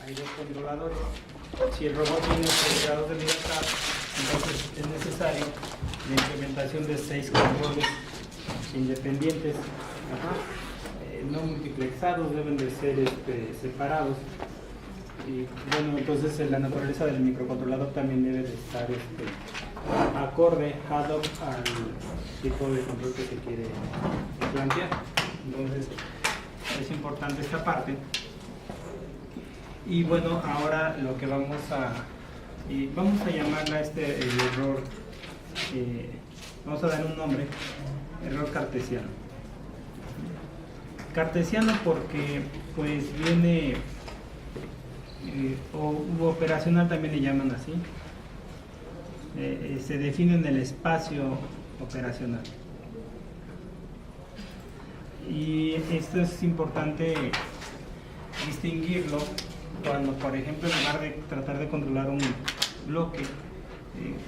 hay dos controladores. Si el robot tiene 6 grados de libertad, entonces es necesario la implementación de 6 controles independientes, no multiplexados, deben de ser separados. Y bueno, entonces la naturaleza del microcontrolador también debe de estar acorde ad hoc al tipo de control que se quiere plantear. Entonces es importante esta parte. Y bueno, ahora lo que vamos a llamarla el error, vamos a dar un nombre, error cartesiano. Cartesiano porque pues viene, u operacional también le llaman así, se define en el espacio operacional. Y esto es importante distinguirlo cuando, por ejemplo, en lugar de tratar de controlar un bloque,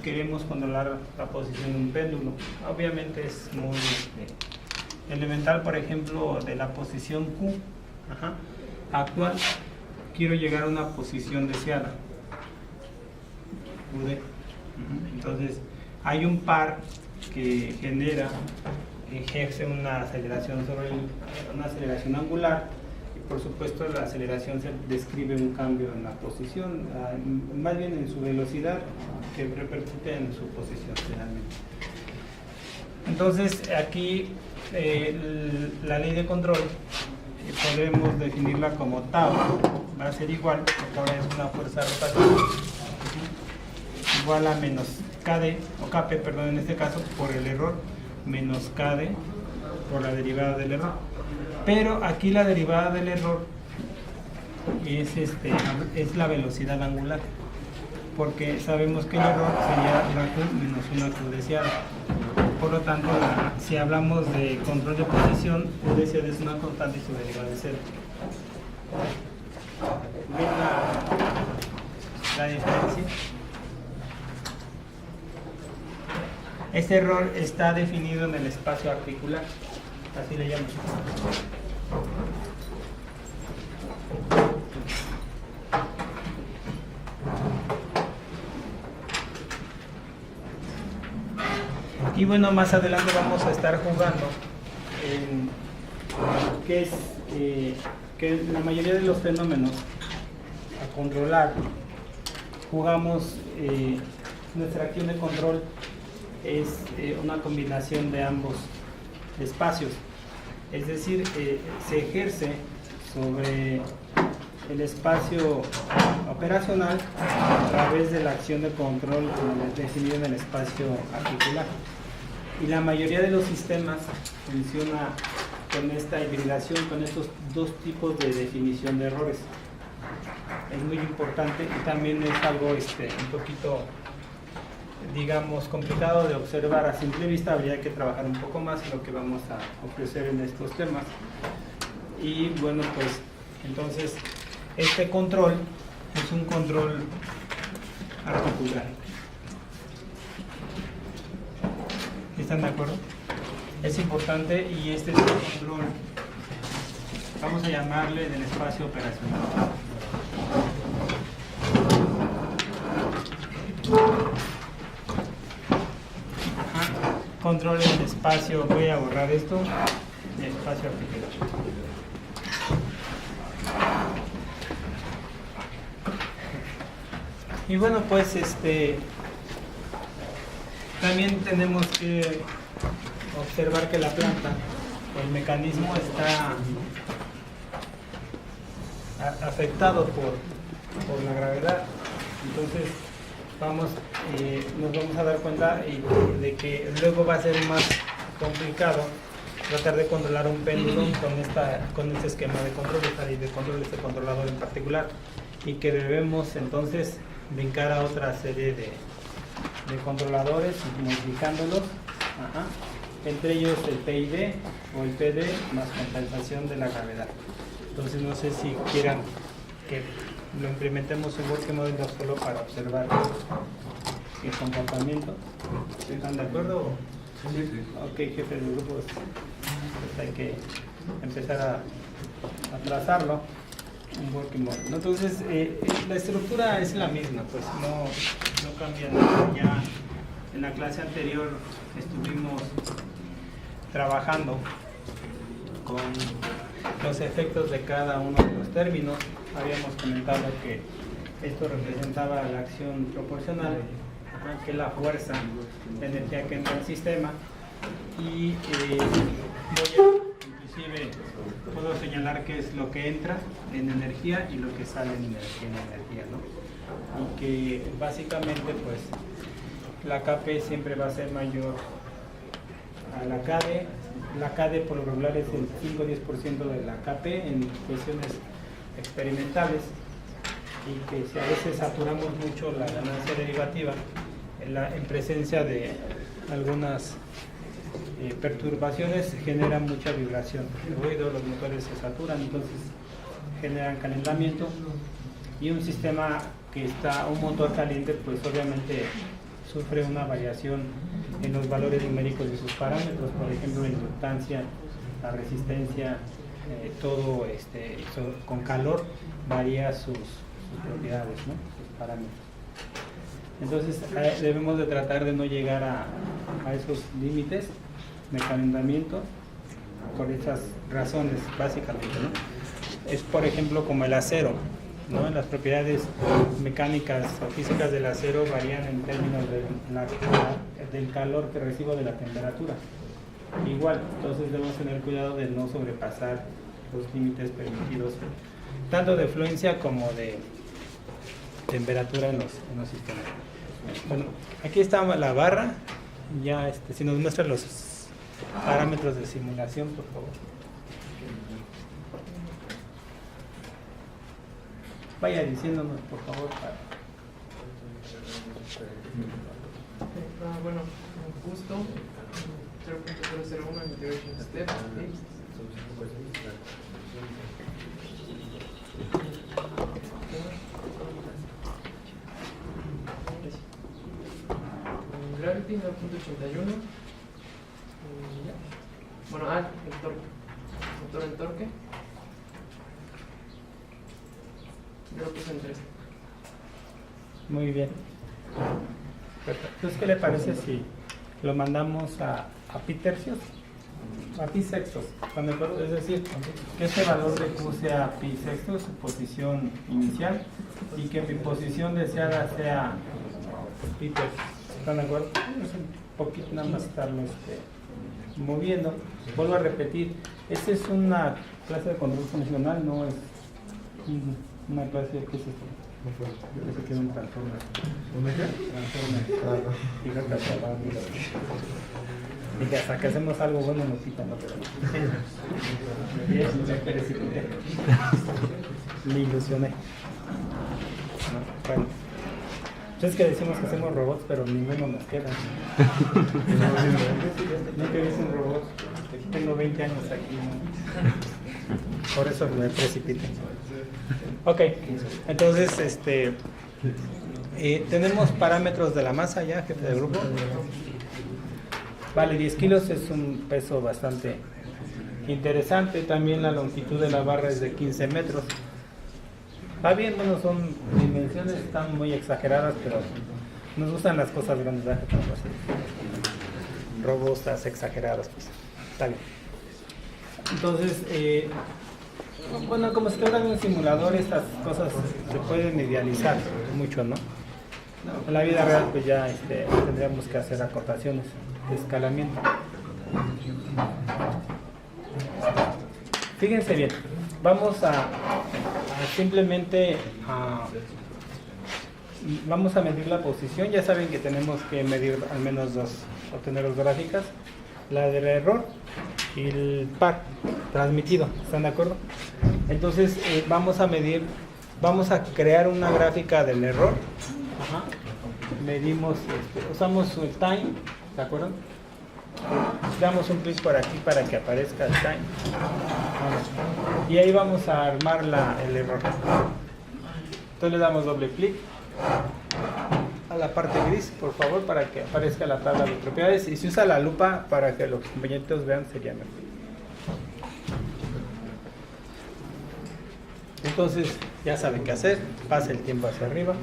queremos controlar la posición de un péndulo. Obviamente es muy elemental, por ejemplo, de la posición Q actual, quiero llegar a una posición deseada, QD. Entonces, hay un par que ejerce una aceleración una aceleración angular, y por supuesto la aceleración se describe un cambio en la posición, más bien en su velocidad, que repercute en su posición finalmente. Entonces aquí la ley de control podremos definirla como tau, va a ser igual, porque ahora es una fuerza rotativa, igual a menos KD, o KP, perdón, en este caso por el error, menos KD por la derivada del error. Pero aquí la derivada del error es la velocidad angular, porque sabemos que el error sería una Q menos una Q deseada. Por lo tanto, si hablamos de control de posición, Q deseada es una constante y su derivada es 0. ¿Ven la diferencia? Este error está definido en el espacio articular, así le llaman. Y bueno, más adelante vamos a estar jugando en que la mayoría de los fenómenos a controlar, jugamos, nuestra acción de control es una combinación de ambos espacios, es decir, se ejerce sobre el espacio operacional a través de la acción de control definida en el espacio articular. Y la mayoría de los sistemas funciona con esta hibridación, con estos dos tipos de definición de errores. Es muy importante y también es algo un poquito, digamos, complicado de observar a simple vista. Habría que trabajar un poco más en lo que vamos a ofrecer en estos temas. Y bueno, pues entonces este control es un control articular. ¿Están de acuerdo? Es importante, y este es el control, vamos a llamarle del espacio operacional. Control del espacio, voy a borrar esto, el espacio articular. Y bueno, pues también tenemos que observar que la planta, el mecanismo está afectado por la gravedad. Entonces nos vamos a dar cuenta de que luego va a ser más complicado tratar de controlar un péndulo con este esquema de control, esta ley de control, este controlador en particular, y que debemos entonces brincar a otra serie de controladores, modificándolos, entre ellos el PID o el PD más compensación de la gravedad. Entonces no sé si quieran que lo implementemos en Working solo para observar el comportamiento. ¿Están de acuerdo? Sí, sí. Ok, jefe del grupo, pues hay que empezar a trazarlo. un working model, ¿no? Entonces, la estructura es la misma, pues no cambia nada. Ya en la clase anterior estuvimos trabajando con los efectos de cada uno de los términos. Habíamos comentado que esto representaba la acción proporcional, que es la fuerza de energía que entra al sistema, y inclusive puedo señalar qué es lo que entra en energía y lo que sale en energía, ¿no? Y que básicamente pues la KP siempre va a ser mayor a la KD. La KD por lo regular es el 5-10% de la KP en cuestiones experimentales, y que si a veces saturamos mucho la ganancia derivativa en presencia de algunas perturbaciones, genera mucha vibración, el ruido, los motores se saturan, entonces generan calentamiento, y un sistema que está, un motor caliente, pues obviamente sufre una variación en los valores numéricos de sus parámetros, por ejemplo la inductancia, la resistencia, todo con calor varía sus propiedades, ¿no? Sus parámetros. Entonces debemos de tratar de no llegar a esos límites de calentamiento por esas razones básicamente, ¿no? Es por ejemplo como el acero, ¿no? Las propiedades mecánicas o físicas del acero varían en términos del calor que recibo de la temperatura. Igual, entonces debemos tener cuidado de no sobrepasar los límites permitidos, tanto de fluencia como de temperatura en los sistemas. Bueno, aquí está la barra. Ya si nos muestra los parámetros de simulación, por favor. Vaya diciéndonos, por favor. Bueno, justo 0.001 integration step. Gravity 9.81. Bueno, el torque. Motor en torque. Yo lo puse en 3. Muy bien. Perfecto. Entonces, ¿qué le parece si lo mandamos a pi tercios? A pi sextos. Es decir, que este valor de Q sea pi sextos, su posición inicial, y que mi posición deseada sea pi tercios. ¿Están de acuerdo? Es un poquito nada más estarlo moviendo. Vuelvo a repetir, esta es una clase de control funcional, no es una clase de cosas. Yo pensé que era un transformer. Dije, hasta que hacemos algo bueno nos quitan, ¿no? Me ilusioné. Bueno. Es que decimos que hacemos robots, pero ninguno nos queda. Nunca hice un robot. Tengo 20 años aquí, ¿no? Por eso me precipité. Ok, entonces tenemos parámetros de la masa ya, jefe de grupo. Vale, 10 kilos es un peso bastante interesante. También la longitud de la barra es de 15 metros. Va bien, bueno, son dimensiones, están muy exageradas, pero nos gustan las cosas grandes, ¿verdad? Robustas, exageradas, pues está bien. Entonces, bueno, como se trata de un simulador, estas cosas se pueden idealizar mucho, ¿no? En la vida real, pues ya tendríamos que hacer acotaciones de escalamiento. Fíjense bien, vamos a simplemente vamos a medir la posición. Ya saben que tenemos que medir al menos dos, obtener dos gráficas, la del error y el par transmitido. ¿Están de acuerdo? Entonces vamos a medir, vamos a crear una gráfica del error. Ajá. Medimos, usamos el time, ¿de acuerdo? Damos un clic por aquí para que aparezca el time. Y ahí vamos a armar el error. Entonces le damos doble clic a la parte gris, por favor, para que aparezca la tabla de propiedades. Y se usa la lupa para que los compañeros vean, sería mejor. Entonces ya sabe qué hacer, pasa el tiempo hacia arriba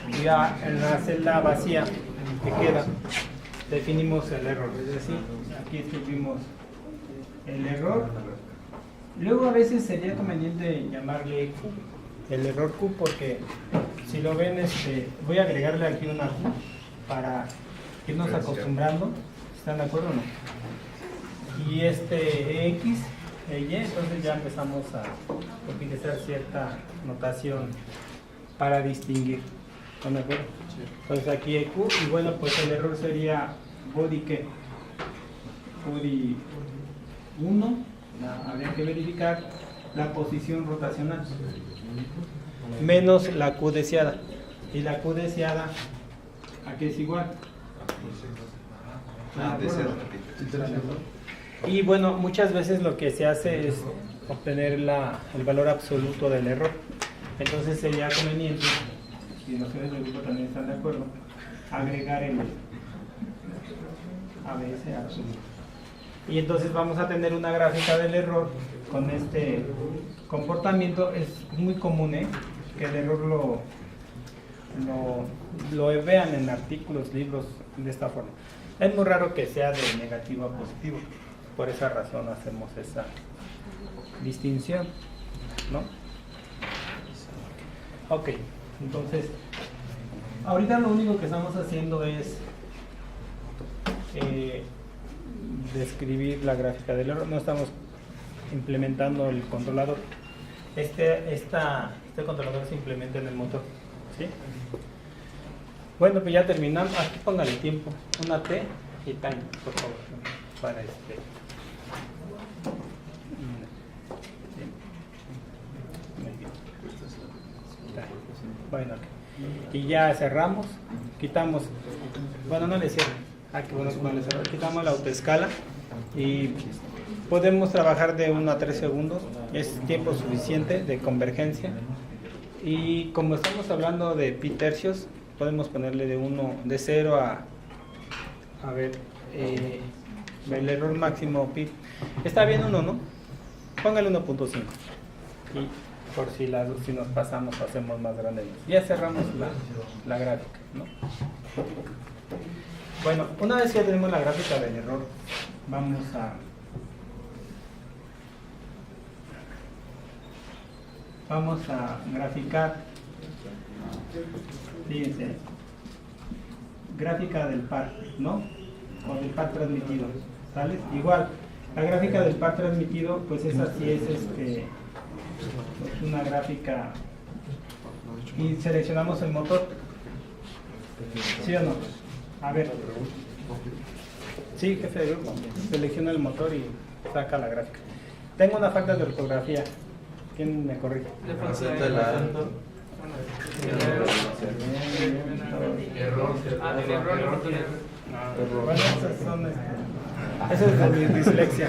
y ya en la celda vacía que queda definimos el error, es decir, aquí escribimos el error. Luego a veces sería conveniente llamarle Q, el error Q, porque si lo ven, voy a agregarle aquí una Q para irnos acostumbrando. ¿Están de acuerdo o no? Y X, Y, entonces ya empezamos a utilizar cierta notación para distinguir. ¿Están de acuerdo? Entonces aquí EQ, y bueno, pues el error sería body ¿qué? Body 1, habría que verificar la posición rotacional, menos la Q deseada. Y la Q deseada, ¿a qué es igual? Y bueno, muchas veces lo que se hace es obtener el valor absoluto del error. Entonces sería conveniente, si los seres del grupo también están de acuerdo, agregar el ABS absoluto. Y entonces vamos a tener una gráfica del error con este comportamiento. Es muy común que el error lo vean en artículos, libros de esta forma. Es muy raro que sea de negativo a positivo. Por esa razón hacemos esa distinción, ¿no? Ok, entonces, ahorita lo único que estamos haciendo es describir la gráfica del error. No estamos implementando el controlador. Este controlador se implementa en el motor, ¿sí? Bueno, pues ya terminamos. Aquí póngale tiempo, una T y time, por favor, para Bueno, y ya cerramos, quitamos, bueno, no le cierro, aquí bueno, no le cierro, quitamos la autoescala y podemos trabajar de 1 a 3 segundos, es tiempo suficiente de convergencia. Y como estamos hablando de pi tercios, podemos ponerle de 0 a ver, el error máximo pi. Está bien 1, ¿no? Póngale 1.5. Y por si nos pasamos, hacemos más grande. Ya cerramos la gráfica, ¿no? Bueno, una vez que ya tenemos la gráfica del error, vamos a graficar. Fíjense, gráfica del par, ¿no? O del par transmitido, ¿sale? Igual, la gráfica del par transmitido, pues esa sí es una gráfica, y seleccionamos el motor, ¿sí o no? A ver, sí, jefe de grupo, selecciona el motor y saca la gráfica. Tengo una falta de ortografía, ¿quién me corrige? Bueno, esas son eso es de mi dislexia.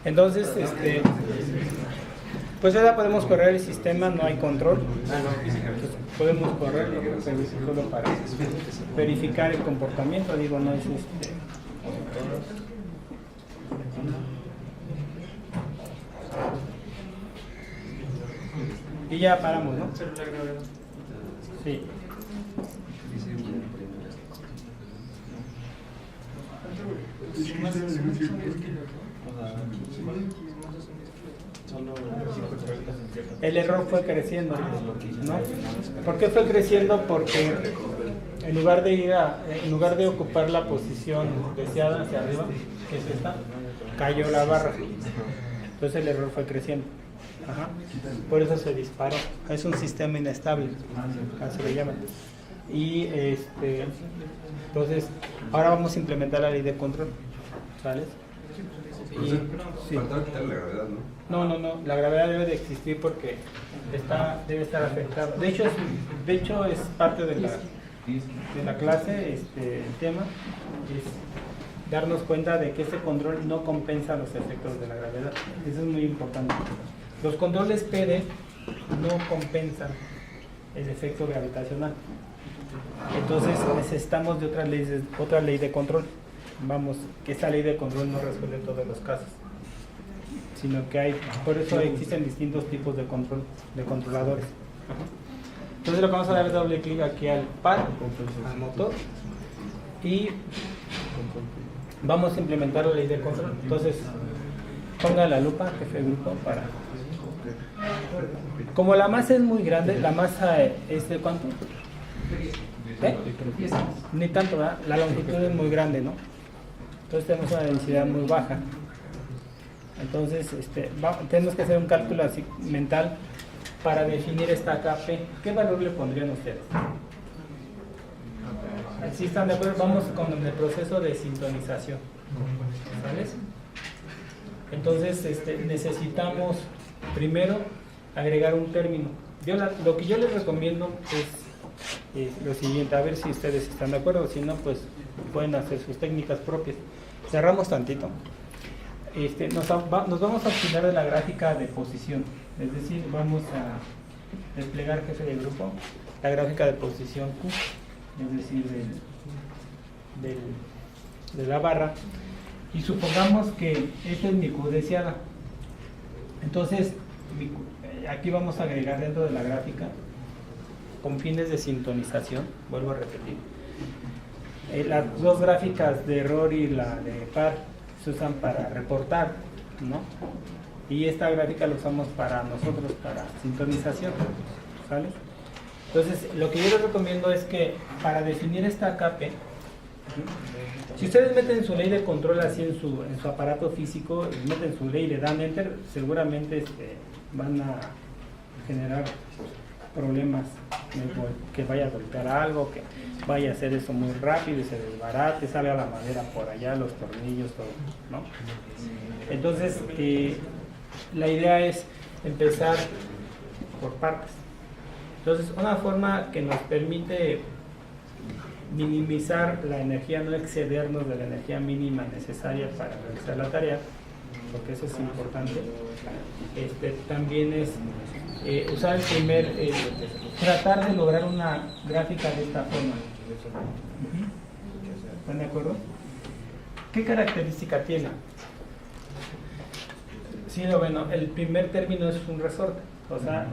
Entonces, pues ahora podemos correr el sistema, no hay control. Entonces, podemos correr solo para verificar el comportamiento, digo, no es y ya paramos, ¿no? Sí. el error fue creciendo, ¿no? ¿Por qué fue creciendo? Porque en lugar de ocupar la posición deseada hacia arriba, que es esta, cayó la barra. Entonces el error fue creciendo. Ajá. Por eso se disparó. Es un sistema inestable, así se le llama. Y entonces ahora vamos a implementar la ley de control, ¿sale? Y, sí. Faltaba quitar la gravedad, ¿no? No, la gravedad debe de existir porque debe estar afectada. De hecho es parte de la clase, el tema es darnos cuenta de que ese control no compensa los efectos de la gravedad. Eso es muy importante. Los controles PD no compensan el efecto gravitacional. Entonces necesitamos de otra ley de control. Vamos, que esa ley de control no resuelve todos los casos, sino que por eso existen distintos tipos de controladores. Entonces lo que vamos a dar es doble clic aquí al par, al motor, y vamos a implementar la ley de control. Entonces ponga la lupa, jefe de grupo, para... Como la masa es muy grande, la masa es de ¿cuánto? Ni tanto, ¿verdad? La longitud es muy grande, ¿no? Entonces tenemos una densidad muy baja. Entonces tenemos que hacer un cálculo así mental para definir esta KP. ¿Qué valor le pondrían ustedes? ¿Sí están de acuerdo? Vamos con el proceso de sintonización. ¿Sabes? Entonces necesitamos primero agregar un término. Lo que yo les recomiendo es lo siguiente, a ver si ustedes están de acuerdo, si no, pues pueden hacer sus técnicas propias. Cerramos tantito. Nos vamos a obtener de la gráfica de posición, es decir, vamos a desplegar, jefe de grupo, la gráfica de posición Q, es decir, de la barra, y supongamos que esta es mi Q deseada. Entonces, aquí vamos a agregar dentro de la gráfica, con fines de sintonización, vuelvo a repetir, las dos gráficas de error y la de par se usan para reportar, ¿no? Y esta gráfica la usamos para nosotros, para sintonización, ¿sale? Entonces, lo que yo les recomiendo es que para definir esta KP, si ustedes meten su ley de control así en su aparato físico, meten su ley y le dan enter, seguramente van a generar problemas, que vaya a golpear algo, que vaya a hacer eso muy rápido y se desbarate, sale a la madera por allá, los tornillos, todo, ¿no? Entonces, la idea es empezar por partes. Entonces, una forma que nos permite minimizar la energía, no excedernos de la energía mínima necesaria para realizar la tarea, porque eso es importante, también es usar tratar de lograr una gráfica de esta forma. ¿Están de acuerdo? ¿Qué característica tiene? Sí, bueno, el primer término es un resorte, o sea,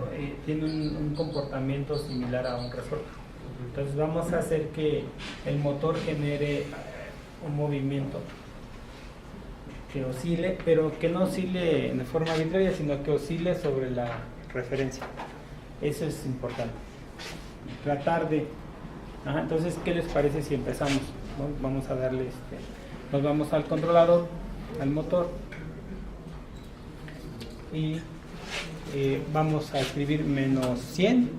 tiene un comportamiento similar a un resorte. Entonces vamos a hacer que el motor genere un movimiento que oscile, pero que no oscile de forma arbitraria, sino que oscile sobre la referencia. Eso es importante. Tratar de... entonces, ¿qué les parece si empezamos? ¿No? Vamos a darle nos vamos al controlador, al motor, y vamos a escribir menos 100,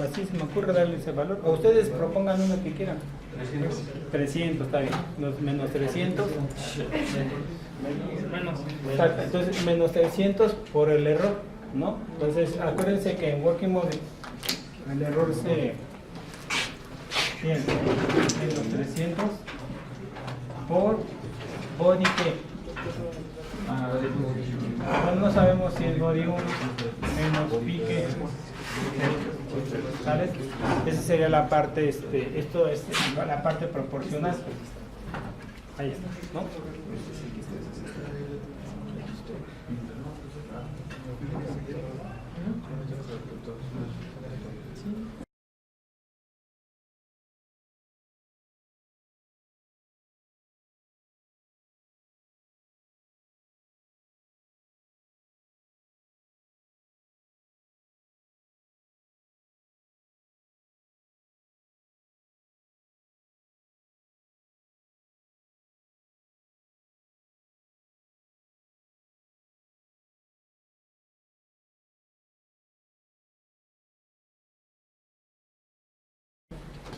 así se me ocurre darle ese valor, o ustedes propongan uno que quieran. 300, está bien, menos 300, entonces menos 300 por el error, ¿no? Entonces acuérdense que en Working Mode el error menos 300 por body que no sabemos si es body 1 menos pique, ¿sabes? Esa sería la parte, esto es la parte proporcional. Ahí está, ¿no?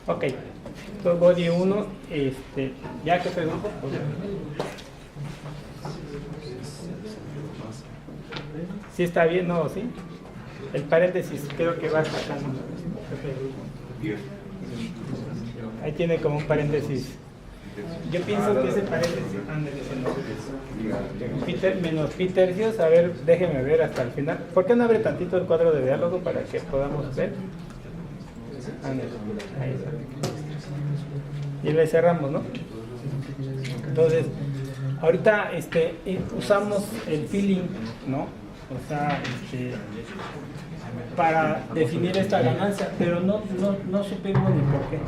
Ok, entonces body 1, ¿ya qué pregunto? ¿Sí está bien? No, ¿sí? El paréntesis creo que va sacando. Ahí tiene como un paréntesis. Yo pienso que ese paréntesis, Peter menos pi tercios, a ver, déjeme ver hasta el final. ¿Por qué no abre tantito el cuadro de diálogo para que podamos ver? Ahí está. Y le cerramos, ¿no? Entonces, ahorita usamos el feeling, ¿no? O sea, para definir esta ganancia, pero no supimos ni por qué,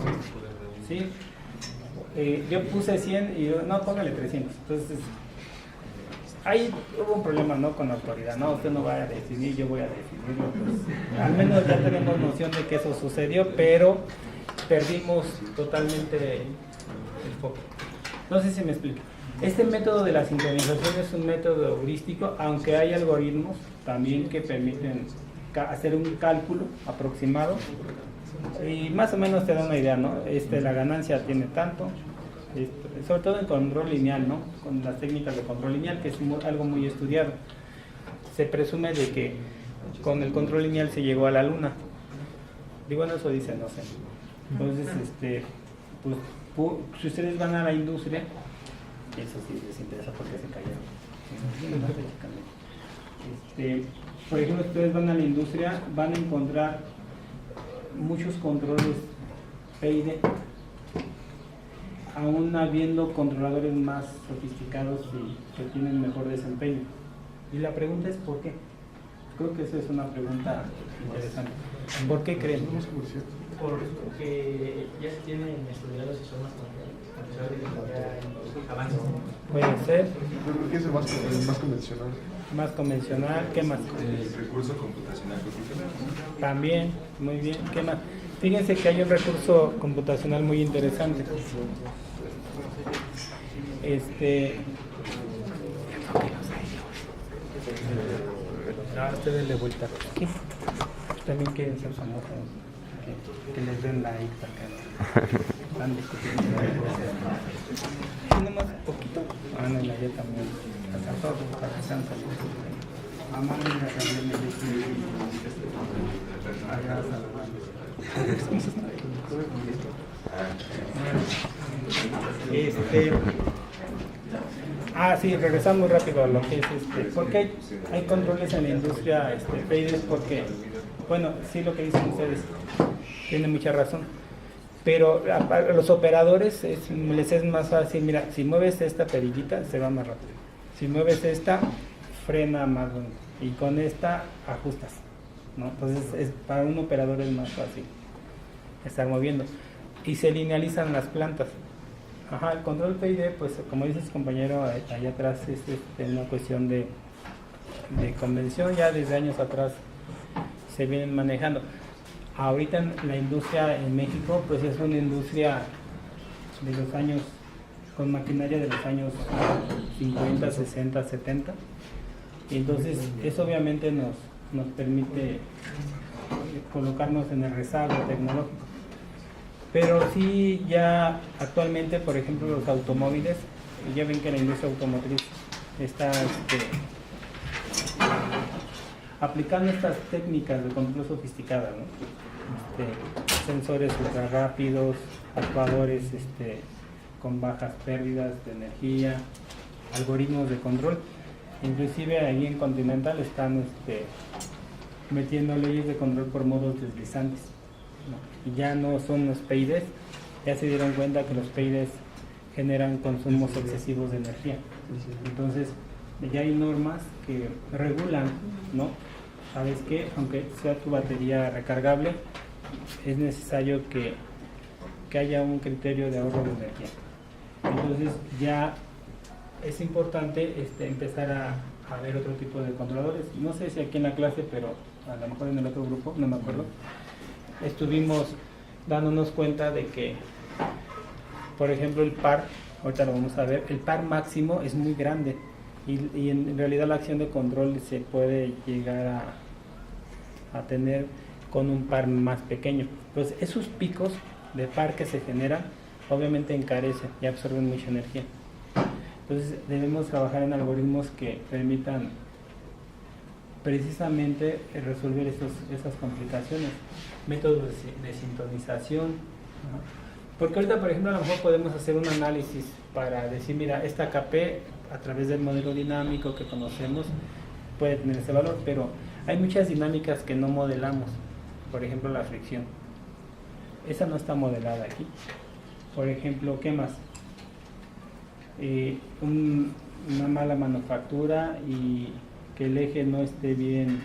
¿sí? Yo puse 100 y yo, no, póngale 300. Entonces, ahí hubo un problema, ¿no? Con la autoridad, no, usted no va a decidir, yo voy a decidirlo. Pues, al menos ya tenemos noción de que eso sucedió, pero perdimos totalmente el foco. No sé si me explico. Este método de la sincronización es un método heurístico, aunque hay algoritmos también que permiten hacer un cálculo aproximado y más o menos te da una idea, ¿no? La ganancia tiene tanto, sobre todo en control lineal, ¿no? Con las técnicas de control lineal, que es algo muy estudiado. Se presume de que con el control lineal se llegó a la luna. Digo, bueno, eso dice, no sé. Entonces, pues, si ustedes van a la industria, eso sí les interesa porque se cayeron. Por ejemplo, si ustedes van a la industria, van a encontrar muchos controles PID, aún habiendo controladores más sofisticados y que tienen mejor desempeño. Y la pregunta es ¿por qué? Creo que esa es una pregunta interesante. ¿Por qué creen? Porque ya se tienen estudiados sistemas avances. Puede ser. Yo creo que es el más convencional. Más convencional, ¿qué más? El recurso computacional. También, muy bien, ¿qué más? Fíjense que hay un recurso computacional muy interesante. Ustedes le vuelta. ¿Qué? También quieren ser famosos. Que les den like para que están discutiendo. ¿Tiene más poquito? No, ya también. Hasta todo, para que sean saludos. Amanda también me dice. Sí, regresando muy rápido a lo que es ¿por qué hay controles en la industria PID? Porque, bueno, sí, lo que dicen ustedes tiene mucha razón, pero a los operadores les es más fácil. Mira, si mueves esta perillita se va más rápido, si mueves esta frena más lento y con esta ajustas, ¿no? Entonces para un operador es más fácil estar moviendo y se linealizan las plantas. El control PID, pues como dice su compañero allá atrás, es una cuestión de convención, ya desde años atrás se vienen manejando. Ahorita en la industria en México, pues es una industria de los años, con maquinaria de los años 50, 60, 70, y entonces eso obviamente nos permite colocarnos en el rezago tecnológico. Pero sí, ya actualmente, por ejemplo, los automóviles, ya ven que la industria automotriz está aplicando estas técnicas de control sofisticadas, ¿no? Sensores ultra rápidos, actuadores con bajas pérdidas de energía, algoritmos de control. Inclusive ahí en Continental están metiendo leyes de control por modos deslizantes, ¿no? Y ya no son los PIDs, ya se dieron cuenta que los PIDs generan consumos excesivos de energía. Entonces ya hay normas que regulan, ¿no? ¿Sabes qué? Aunque sea tu batería recargable, es necesario que haya un criterio de ahorro de energía. Entonces ya es importante empezar a ver otro tipo de controladores. No sé si aquí en la clase, pero a lo mejor en el otro grupo, no me acuerdo, estuvimos dándonos cuenta de que, por ejemplo, el par, ahorita lo vamos a ver, el par máximo es muy grande y en realidad la acción de control se puede llegar a tener con un par más pequeño. Pues esos picos de par que se generan, obviamente encarecen y absorben mucha energía. Entonces debemos trabajar en algoritmos que permitan precisamente resolver esas complicaciones, métodos de sintonización, ¿no? Porque ahorita, por ejemplo, a lo mejor podemos hacer un análisis para decir, mira, esta KP a través del modelo dinámico que conocemos puede tener ese valor, pero hay muchas dinámicas que no modelamos, por ejemplo la fricción, esa no está modelada aquí. Por ejemplo, ¿qué más? Una mala manufactura y que el eje no esté bien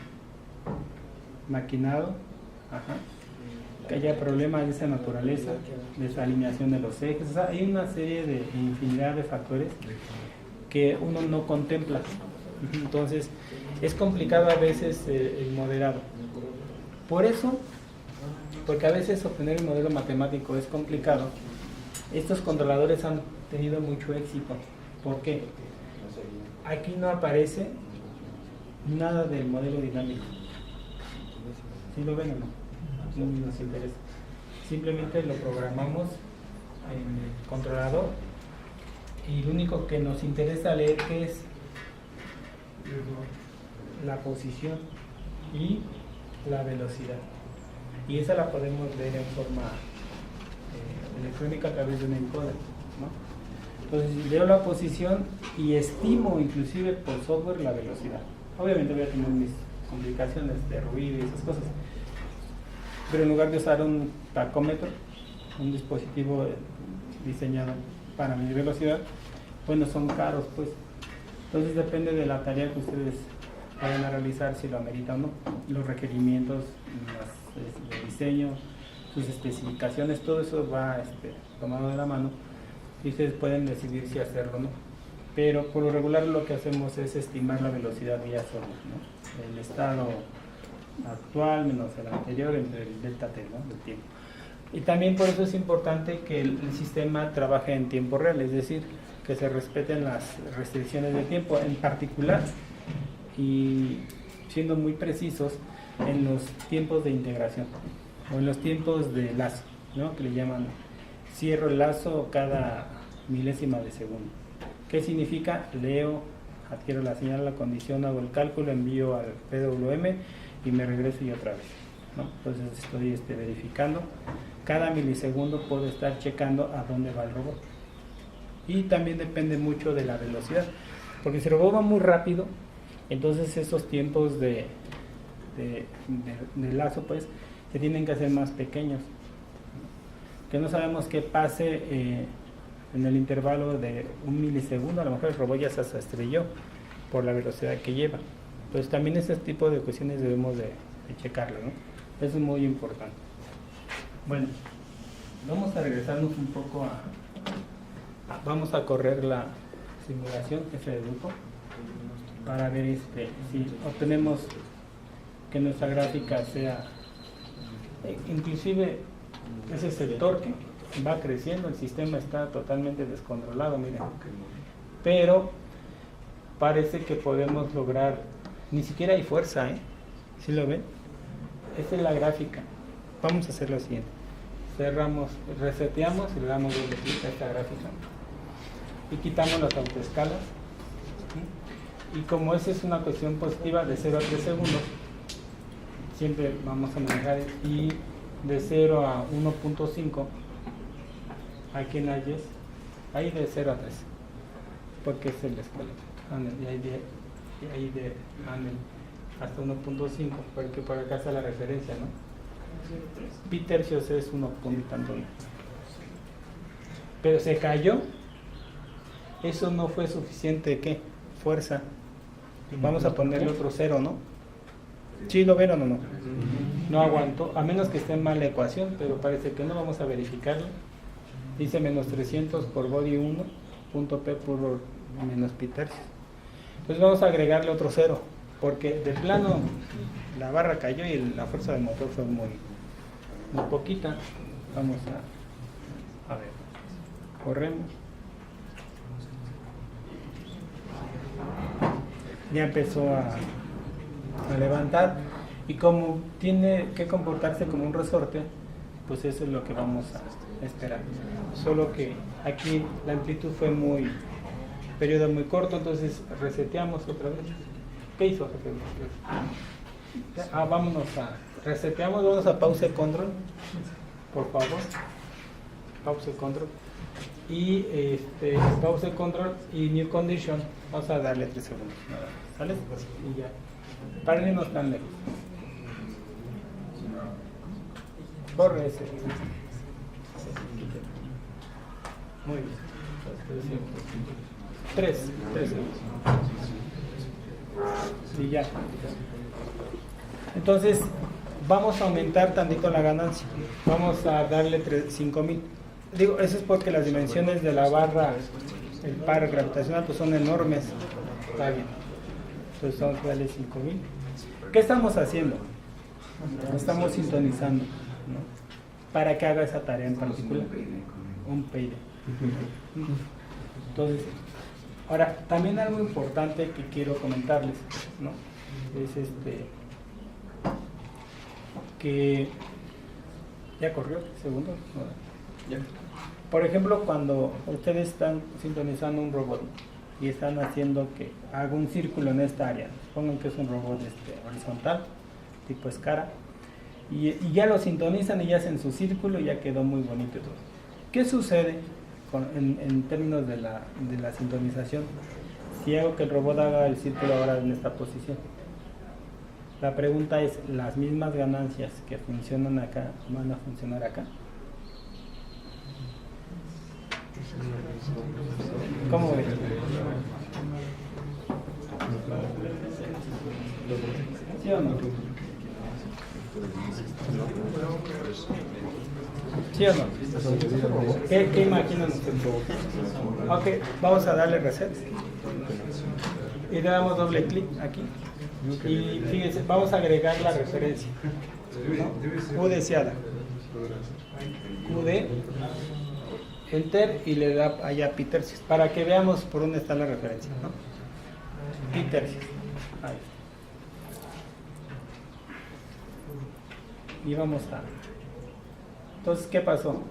maquinado, ajá, que haya problemas de esa naturaleza, desalineación de los ejes, o sea, hay una serie de infinidad de factores que uno no contempla. Entonces es complicado a veces el modelado. Por eso, porque a veces obtener el modelo matemático es complicado, estos controladores han tenido mucho éxito. ¿Por qué? Aquí no aparece nada del modelo dinámico. ¿Sí lo ven o no? No nos interesa. Simplemente lo programamos en el controlador y lo único que nos interesa leer que es la posición y la velocidad, y esa la podemos leer en forma electrónica a través de un encoder, ¿no? Entonces leo la posición y estimo inclusive por software la velocidad. Obviamente voy a tener mis complicaciones de ruido y esas cosas, pero en lugar de usar un tacómetro, un dispositivo diseñado para medir velocidad, bueno, son caros, pues. Entonces depende de la tarea que ustedes vayan a realizar, si lo amerita o no, los requerimientos, el diseño, sus especificaciones, todo eso va tomado de la mano y ustedes pueden decidir si hacerlo o no. Pero por lo regular lo que hacemos es estimar la velocidad vía software, ¿no? El estado actual menos el anterior entre el delta t, ¿no? Del tiempo. Y también por eso es importante que el sistema trabaje en tiempo real, es decir, que se respeten las restricciones de tiempo, en particular y siendo muy precisos en los tiempos de integración o en los tiempos de lazo, ¿no? Que le llaman cierro el lazo cada milésima de segundo. ¿Qué significa? Leo, adquiero la señal, la condición, hago el cálculo, envío al PWM y me regreso y otra vez, ¿no? Entonces estoy verificando. Cada milisegundo puedo estar checando a dónde va el robot. Y también depende mucho de la velocidad, porque si el robot va muy rápido, entonces esos tiempos de lazo pues se tienen que hacer más pequeños, que no sabemos qué pase en el intervalo de un milisegundo. A lo mejor el robot ya se estrelló por la velocidad que lleva. Entonces también ese tipo de cuestiones debemos de checarlo, ¿no? Eso es muy importante. Bueno, vamos a regresarnos un poco vamos a correr la simulación que se dedujo para ver si obtenemos que nuestra gráfica sea, inclusive ese es el torque, va creciendo, el sistema está totalmente descontrolado, miren, pero parece que podemos lograr, ni siquiera hay fuerza, ¿sí lo ven? Esta es la gráfica. Vamos a hacer lo siguiente: cerramos, reseteamos y le damos doble clic a esta gráfica y quitamos las autoescalas, y como esa es una cuestión positiva de 0 a 3 segundos, siempre vamos a manejar, y de 0 a 1.5 aquí en la yes, ahí de 0 a 3 porque es el escala, y ahí de hasta 1.5 porque por acá está la referencia, ¿no? Pi tercios es 1 punto tanto, pero se cayó. Eso no fue suficiente, ¿qué? Fuerza. Vamos a ponerle otro 0, ¿no? ¿Sí lo vieron o no? No aguantó, a menos que esté mal la ecuación, pero parece que no. Vamos a verificarlo. Dice menos 300 por body 1, punto P por menos pi tercios. Entonces vamos a agregarle otro 0, porque de plano la barra cayó y la fuerza del motor fue muy poquita. Vamos a ver, corremos. Ya empezó a levantar, y como tiene que comportarse como un resorte, pues eso es lo que vamos a esperar. Solo que aquí la amplitud fue periodo muy corto, entonces reseteamos otra vez. ¿Qué hizo, jefe? Reseteamos, vamos a pause control, por favor. Pause control. Y pause control y new condition, vamos a darle 3 segundos. ¿Sale? Y ya. Para no irnos tan lejos. Borre ese. Muy bien. 3 segundos. Y ya. Entonces, vamos a aumentar tantito la ganancia. Vamos a darle 5.000. Digo, eso es porque las dimensiones de la barra, el par gravitacional, pues son enormes. Está bien. Entonces vamos a darle 5.000. ¿Qué estamos haciendo? Estamos sintonizando, ¿no? Para que haga esa tarea en particular. Un PID. Entonces, ahora, también algo importante que quiero comentarles, ¿no? Es que ya corrió, segundo. Ya. Por ejemplo, cuando ustedes están sintonizando un robot y están haciendo que haga un círculo en esta área, supongan que es un robot horizontal, tipo escara, y ya lo sintonizan y ya hacen su círculo y ya quedó muy bonito y todo. ¿Qué sucede en términos de la sintonización si hago que el robot haga el círculo ahora en esta posición? La pregunta es, ¿las mismas ganancias que funcionan acá van a funcionar acá? ¿Cómo ven? ¿Sí o no? ¿Sí o no? ¿Qué imaginan ustedes? Ok, vamos a darle reset. Y le damos doble clic aquí. Y fíjense, vamos a agregar la referencia, ¿no? Q deseada. QD, Enter y le da allá pi tercios, para que veamos por dónde está la referencia, ¿no? Pi tercios. Ahí. Y vamos a... Entonces, ¿qué pasó?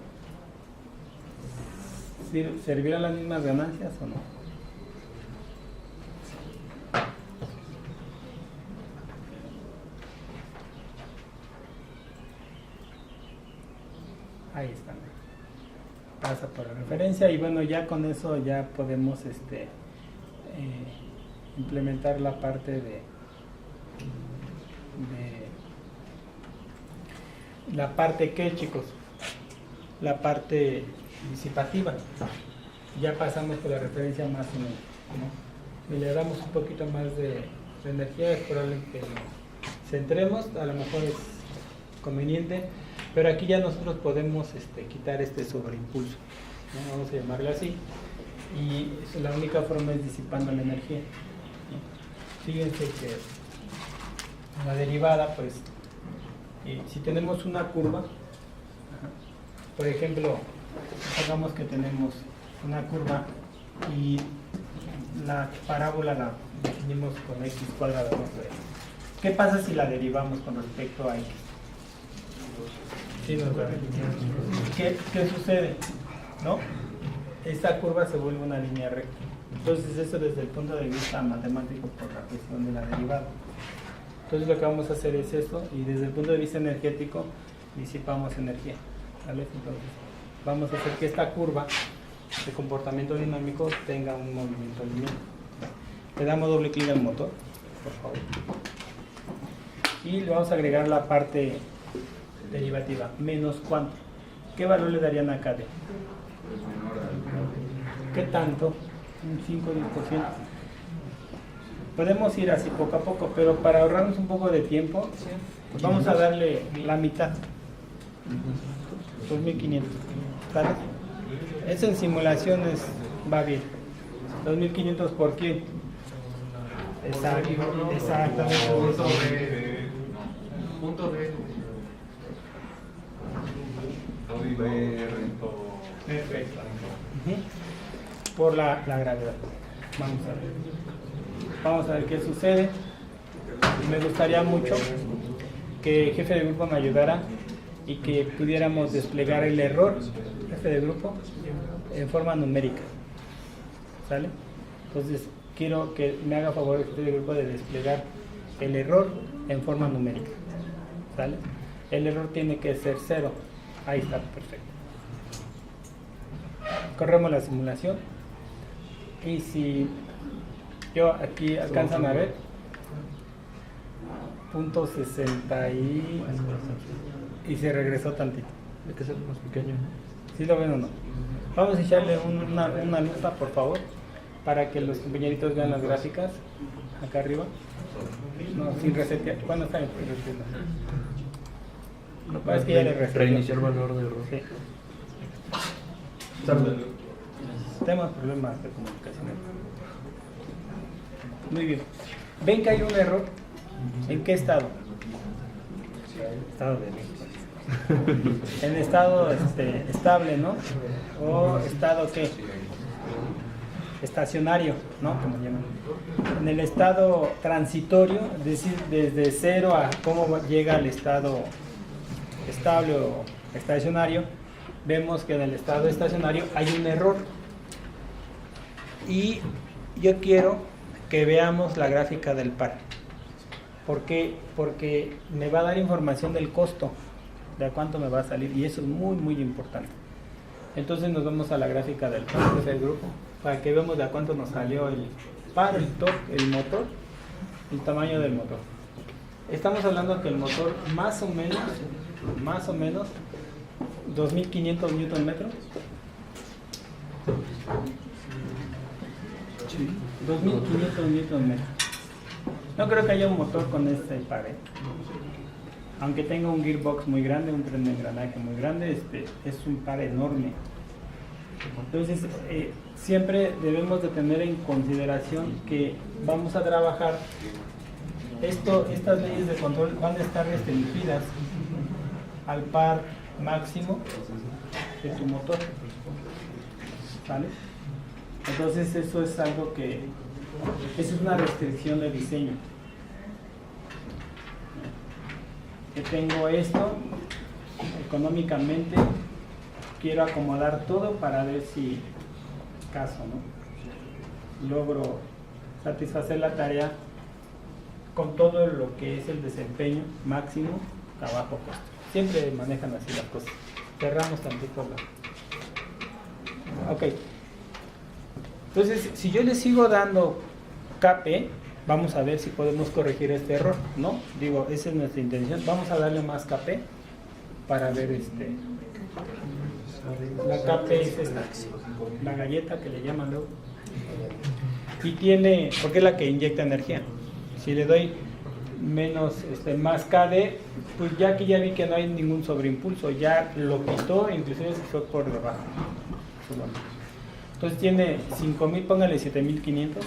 ¿Servirán las mismas ganancias o no? Ahí están. Pasa por la referencia y bueno, ya con eso ya podemos implementar la parte de la parte que, chicos, la parte disipativa. Ya pasamos por la referencia más o menos, ¿no? Y le damos un poquito más de energía, es probable que nos centremos, a lo mejor es conveniente. Pero aquí ya nosotros podemos quitar este sobreimpulso, ¿no? Vamos a llamarle así. Y la única forma es disipando la energía, ¿no? Fíjense que la derivada, pues, si tenemos una curva, por ejemplo, hagamos que tenemos una curva y la parábola la definimos con x cuadrado, ¿no? ¿Qué pasa si la derivamos con respecto a x? Sí, ¿Qué sucede? ¿No? Esta curva se vuelve una línea recta. Entonces eso desde el punto de vista matemático por la cuestión de la derivada. Entonces lo que vamos a hacer es esto y desde el punto de vista energético disipamos energía, ¿vale? Entonces vamos a hacer que esta curva de comportamiento dinámico tenga un movimiento lineal. Le damos doble clic al motor, por favor. Y le vamos a agregar la parte derivativa, menos cuánto. ¿Qué valor le darían a KD? ¿Qué tanto? Un 5 o 10%. Podemos ir así poco a poco, pero para ahorrarnos un poco de tiempo, pues vamos a darle la mitad. 2.500. ¿Vale? Eso en simulaciones va bien. 2.500 por quién. Exactamente. Punto de... Perfecto. Por la gravedad. Vamos a ver qué sucede. Me gustaría mucho que el jefe de grupo me ayudara y que pudiéramos desplegar el error, jefe de grupo, en forma numérica. ¿Sale? Entonces, quiero que me haga favor el jefe de grupo de desplegar el error en forma numérica. ¿Sale? El error tiene que ser 0. Ahí está, perfecto. Corremos la simulación. Y si yo aquí alcanzan a ver, punto 60 y se regresó tantito. Hay que ser más pequeño. ¿Sí lo ven o no? Vamos a echarle una lupa, por favor, para que los compañeritos vean las gráficas acá arriba. No, sin resetear. ¿Cuándo está en resetear? No, es que ya le reseteó. Reiniciar valor de error. Sí. Tenemos problemas de comunicación. Muy bien. ¿Ven que hay un error? ¿En qué estado? Estado de México. En estado estable, ¿no? O estado ¿qué? Estacionario, ¿no? Como llaman. En el estado transitorio, es decir, desde 0 a cómo llega al estado estable o estacionario, vemos que en el estado estacionario hay un error. Y yo quiero que veamos la gráfica del par. ¿Por qué? Porque me va a dar información del costo, de a cuánto me va a salir, y eso es muy, muy importante. Entonces nos vamos a la gráfica del par del grupo, para que veamos de a cuánto nos salió el par, el torque, el motor, el tamaño del motor. Estamos hablando que el motor más o menos 2500 Nm. 2500 Nm. No creo que haya un motor con este par, aunque tenga un gearbox muy grande, un tren de engranaje muy grande, es un par enorme. Entonces, siempre debemos de tener en consideración que vamos a trabajar estas leyes de control van a estar restringidas al par máximo de tu motor, ¿vale? Entonces eso es algo eso es una restricción de diseño. Que tengo esto, económicamente quiero acomodar todo para ver si caso, ¿no? Logro satisfacer la tarea con todo lo que es el desempeño máximo a bajo costo. Siempre manejan así las cosas. Cerramos tantito Ok. Entonces, si yo le sigo dando KP, vamos a ver si podemos corregir este error, ¿no? Digo, esa es nuestra intención. Vamos a darle más KP para ver la KP es esta, la galleta que le llaman luego. Y tiene, porque es la que inyecta energía. Si le doy más KD, pues ya que ya vi que no hay ningún sobreimpulso, ya lo quitó, inclusive se fue por debajo. Entonces tiene 5000, póngale 7500.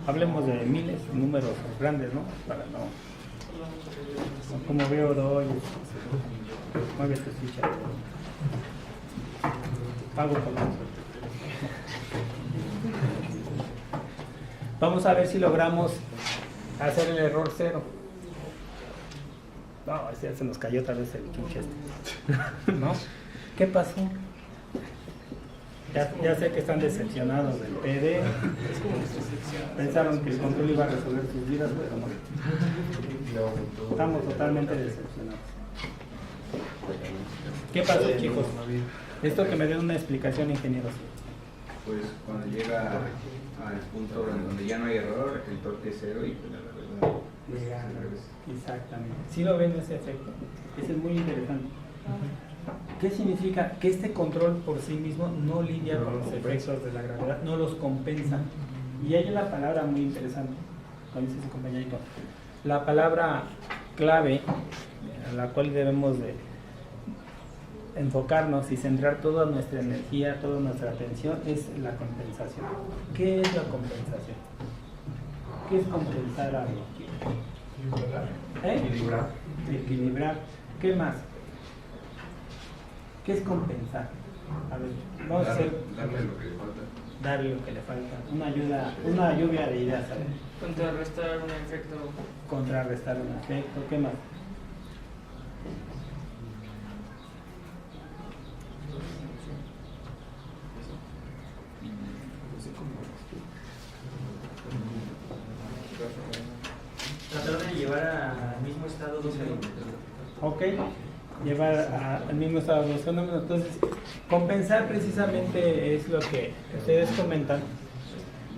Hablemos de miles, números grandes, ¿no? Para no. Como veo, doy. Mueve tu ficha. Pago con eso. Vamos a ver si logramos hacer el error 0. No, ya se nos cayó otra vez el pinche ¿no? ¿Qué pasó? Ya sé que están decepcionados del PD. Pensaron que el control iba a resolver sus vidas, pero no. Estamos totalmente decepcionados. ¿Qué pasó, chicos? Esto que me den una explicación, ingenieros. Pues cuando llega al punto en donde ya no hay error, el torque es 0 y pues la verdad. Exactamente. ¿Sí lo ven ese efecto? Ese es muy interesante. ¿Qué significa? Que este control por sí mismo no lidia con los efectos de la gravedad, no los compensa. Y hay una palabra muy interesante, como dice su compañerito. La palabra clave a la cual debemos de enfocarnos y centrar toda nuestra energía, toda nuestra atención es la compensación. ¿Qué es la compensación? ¿Qué es compensar algo? Equilibrar. Equilibrar. ¿Qué más? ¿Qué es compensar? A ver, vamos a hacer Darle lo que le falta. darle lo que le falta. Una lluvia de ideas, a ver. Contrarrestar un efecto. Contrarrestar un efecto. ¿Qué más? Ok, llevar al mismo estado de los fenómenos. Entonces, compensar precisamente es lo que ustedes comentan,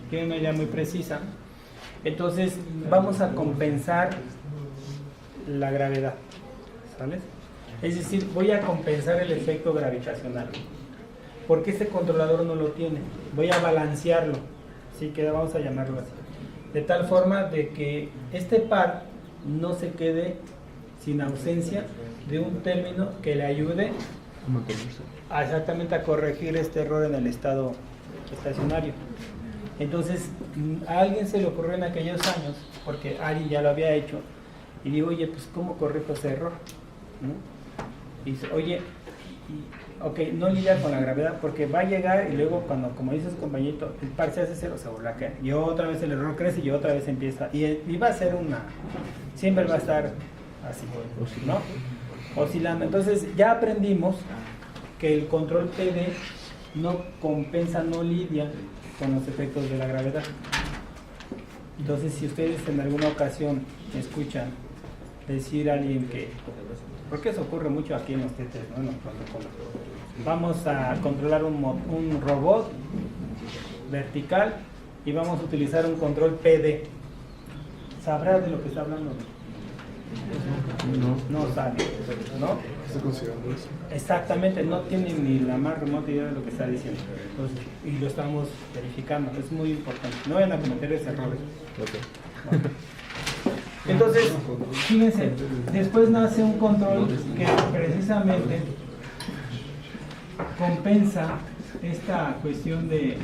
tiene una idea muy precisa. Entonces, vamos a compensar la gravedad, ¿sale? Es decir, voy a compensar el efecto gravitacional, porque este controlador no lo tiene. Voy a balancearlo, así que vamos a llamarlo así, de tal forma de que este par no se quede sin ausencia de un término que le ayude exactamente a corregir este error en el estado estacionario. Entonces, a alguien se le ocurrió en aquellos años, porque Ari ya lo había hecho, y digo, oye, pues ¿cómo corrijo ese error? ¿No? Y dice, oye, ok, no lidiar con la gravedad, porque va a llegar y luego cuando, como dices compañito, el par se hace cero, se vuelve a caer, y otra vez el error crece y otra vez empieza, y va a ser siempre va a estar así, ¿no? Oscilando. Entonces ya aprendimos que el control PD no compensa, no lidia con los efectos de la gravedad. Entonces, si ustedes en alguna ocasión escuchan decir a alguien que, porque eso ocurre mucho aquí en los TTs, ¿no? En los protocolos, vamos a controlar un robot vertical y vamos a utilizar un control PD, ¿sabrá de lo que está hablando? No sabe, ¿no? Estoy considerando eso. Exactamente, no tiene ni la más remota idea de lo que está diciendo. Entonces, y lo estamos verificando, es muy importante. No vayan a cometer ese error. Bueno. Entonces, fíjense, después nace un control que precisamente compensa esta cuestión de,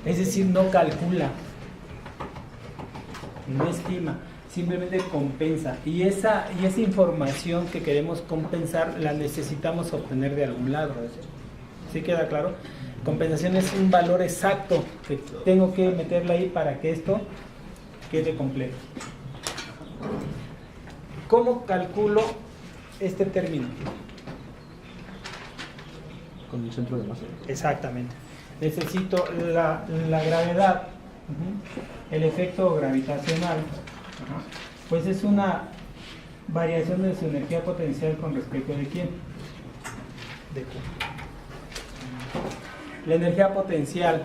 es decir, no calcula, no estima, simplemente compensa, y esa información que queremos compensar la necesitamos obtener de algún lado. ¿Sí queda claro? Compensación es un valor exacto que tengo que meterle ahí para que esto quede completo. ¿Cómo calculo este término? Con el centro de masa. Exactamente. Necesito la gravedad, el efecto gravitacional, pues es una variación de su energía potencial con respecto de quién? De Q. La energía potencial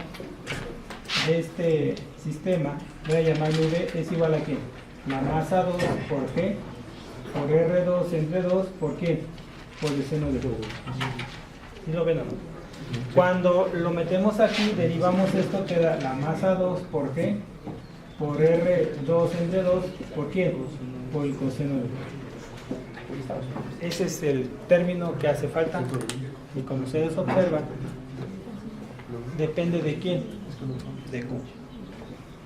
de este sistema, voy a llamarlo V, es igual a ¿qué? La masa 2 por G, por R2 entre 2, ¿por qué? Por el seno de Q. ¿Sí lo ven o no? Cuando lo metemos aquí, derivamos esto, queda la masa 2 por G, por R2 entre 2, ¿por qué? Por el coseno de Q. Ese es el término que hace falta, y como ustedes observan, depende de quién, de Q.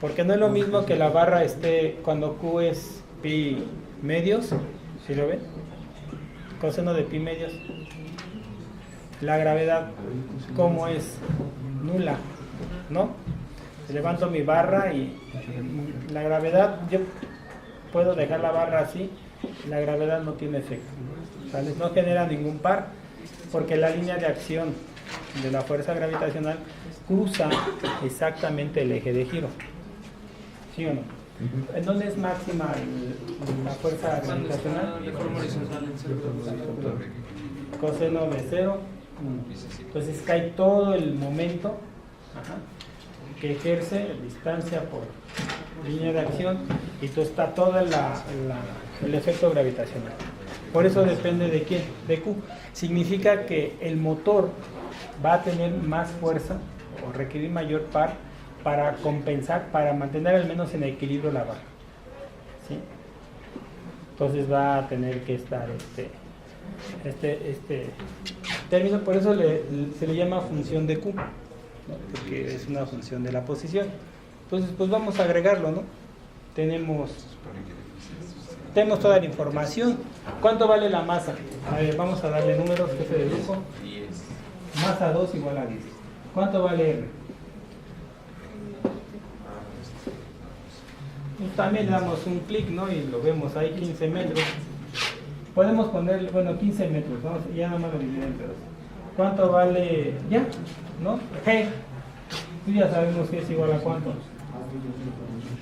Porque no es lo mismo que la barra esté cuando Q es pi medios, ¿sí lo ven? Coseno de pi medios. La gravedad, ¿cómo es? Nula, ¿no? Levanto mi barra y la gravedad, yo puedo dejar la barra así, la gravedad no tiene efecto, ¿sale? No genera ningún par, porque la línea de acción de la fuerza gravitacional cruza exactamente el eje de giro, ¿sí o no? ¿En dónde es máxima la fuerza gravitacional? De forma horizontal en cero. Coseno de 0, 1. Entonces cae todo el momento que ejerce distancia por línea de acción, y entonces está todo el efecto gravitacional. Por eso depende de quién, de Q. Significa que el motor va a tener más fuerza o requerir mayor par para compensar, para mantener al menos en equilibrio la barra, ¿sí? Entonces va a tener que estar este término, por eso se le llama función de Q, ¿no? Porque es una función de la posición. Entonces, pues vamos a agregarlo, ¿no? Tenemos toda la información. ¿Cuánto vale la masa? A ver, vamos a darle números, jefe de grupo. 10. Masa 2 igual a 10. ¿Cuánto vale R? Pues también le damos un clic, ¿no? Y lo vemos ahí, 15 metros. Podemos ponerle, bueno, 15 metros, vamos, ya nada más lo divido entre dos. ¿Cuánto vale? Ya, ¿no? G. Tú ya sabemos que es igual a cuánto.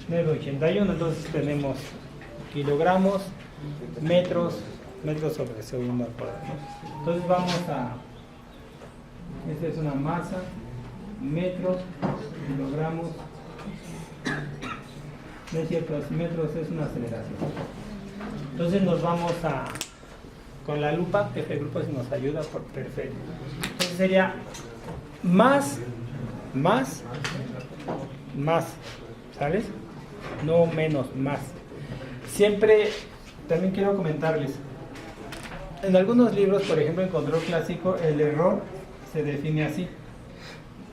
981, entonces tenemos kilogramos metros sobre segundo al cuadrado, ¿no? Entonces vamos a, esta es una masa, metros, kilogramos, no es cierto, metros es una aceleración. Entonces nos vamos a, con la lupa, jefe de grupo si nos ayuda, por perfecto. Entonces sería más, ¿sabes? No menos, más. Siempre, también quiero comentarles, en algunos libros, por ejemplo en control clásico, el error se define así: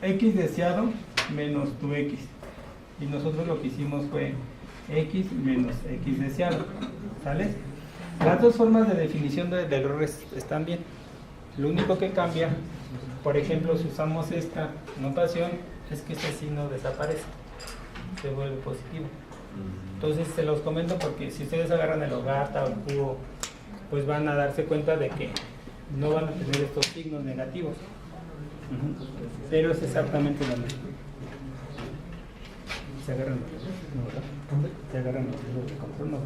x deseado menos tu x. Y nosotros lo que hicimos fue x menos x deseado, ¿sale? Las dos formas de definición de errores están bien. Lo único que cambia, por ejemplo, si usamos esta notación, es que este signo desaparece, se vuelve positivo. Entonces se los comento porque si ustedes agarran el hogata o el cubo, pues van a darse cuenta de que no van a tener estos signos negativos. Pero es exactamente lo mismo. Se agarran los libros de control, no,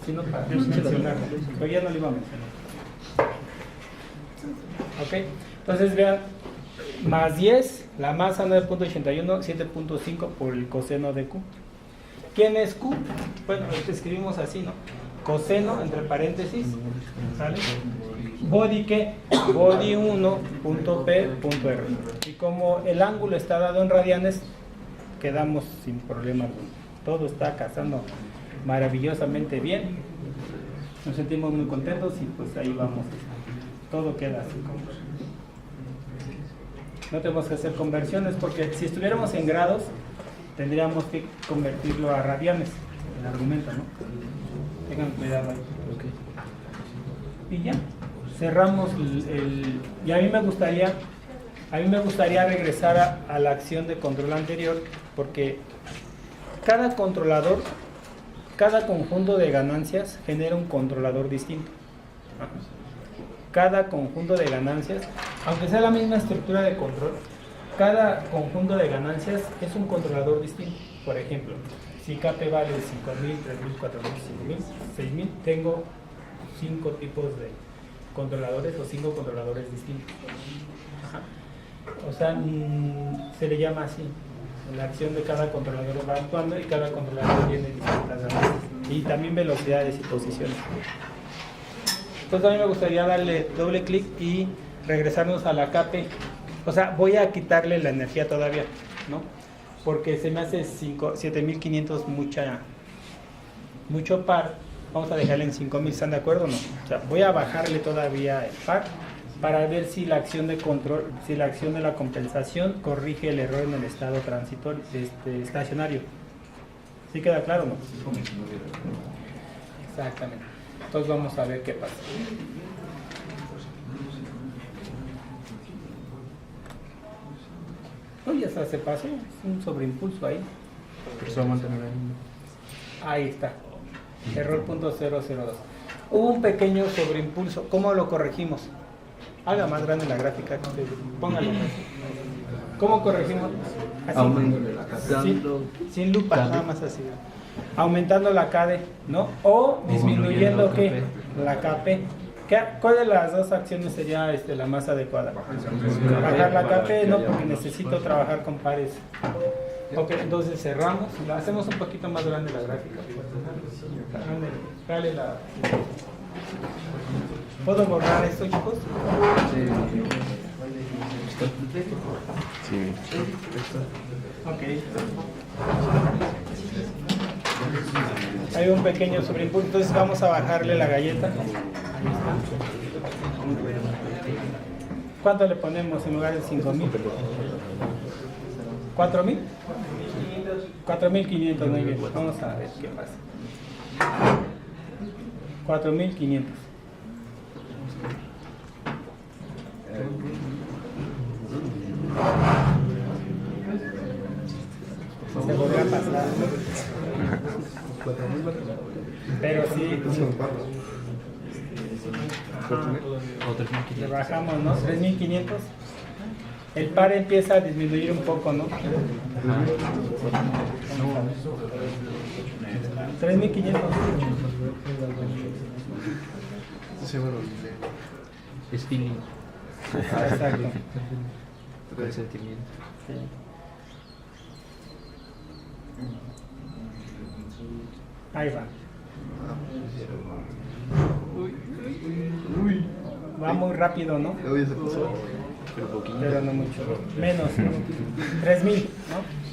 sino para mencionarlo, pero ya no lo iba a mencionar. Ok, entonces vean, más 10, la masa 9.81, 7.5 por el coseno de Q. ¿Quién es Q? Bueno, lo escribimos así, ¿no? Coseno, entre paréntesis, ¿sale? Body, ¿qué? Body 1.P.R. Y como el ángulo está dado en radianes, quedamos sin problema alguno. Todo está casando maravillosamente bien. Nos sentimos muy contentos y pues ahí vamos. Todo queda así. No tenemos que hacer conversiones porque si estuviéramos en grados, tendríamos que convertirlo a radianes, el argumento, ¿no? Tengan cuidado ahí. Y ya, cerramos y a mí me gustaría regresar a la acción de control anterior, porque cada controlador, cada conjunto de ganancias genera un controlador distinto. Cada conjunto de ganancias, aunque sea la misma estructura de control, cada conjunto de ganancias es un controlador distinto. Por ejemplo, si KP vale 5.000, 3.000, 4.000, 5.000, 6.000, tengo 5 tipos de controladores o 5 controladores distintos. Ajá. O sea, se le llama así. La acción de cada controlador va actuando y cada controlador tiene distintas ganancias. Y también velocidades y posiciones. Entonces a mí me gustaría darle doble clic y regresarnos a la KP. O sea, voy a quitarle la energía todavía, ¿no? Porque se me hace 7.500 mucho par. Vamos a dejarle en 5.000, ¿están de acuerdo o no? O sea, voy a bajarle todavía el par para ver si la acción de control, si la acción de la compensación corrige el error en el estado transitorio, estacionario. ¿Sí queda claro o no? Exactamente. Entonces vamos a ver qué pasa. Oye, hasta se pasó, un sobreimpulso ahí. Pero se va a mantener ahí. Ahí está. Error .002. Hubo un pequeño sobreimpulso. ¿Cómo lo corregimos? Haga más grande la gráfica. Póngalo. ¿Cómo corregimos? Así. Sin lupa, nada más así. Aumentando la KD, ¿no? O disminuyendo ¿qué? La KP. ¿Cuál de las dos acciones sería la más adecuada? Bajar la KP, no, porque necesito trabajar con pares. Ok, entonces cerramos. La hacemos un poquito más grande la gráfica. Dale la... ¿Puedo borrar esto, chicos? Sí. Ok. Hay un pequeño sobreimpulso, entonces vamos a bajarle la galleta. Ahí está. ¿Cuánto le ponemos en lugar de 5.000? ¿4.000? 4.500, muy bien. Vamos a ver qué pasa. 4.500. Se volvió a pasar. Pero sí. Le bajamos, ¿no? 3.500. El par empieza a disminuir un poco, ¿no? 3.500. Es feeling. Exacto. Consentimiento. Sí. Ahí va. Va muy rápido, ¿no? Pero poquito. Pero no mucho. Menos, ¿no? 3.000, ¿no?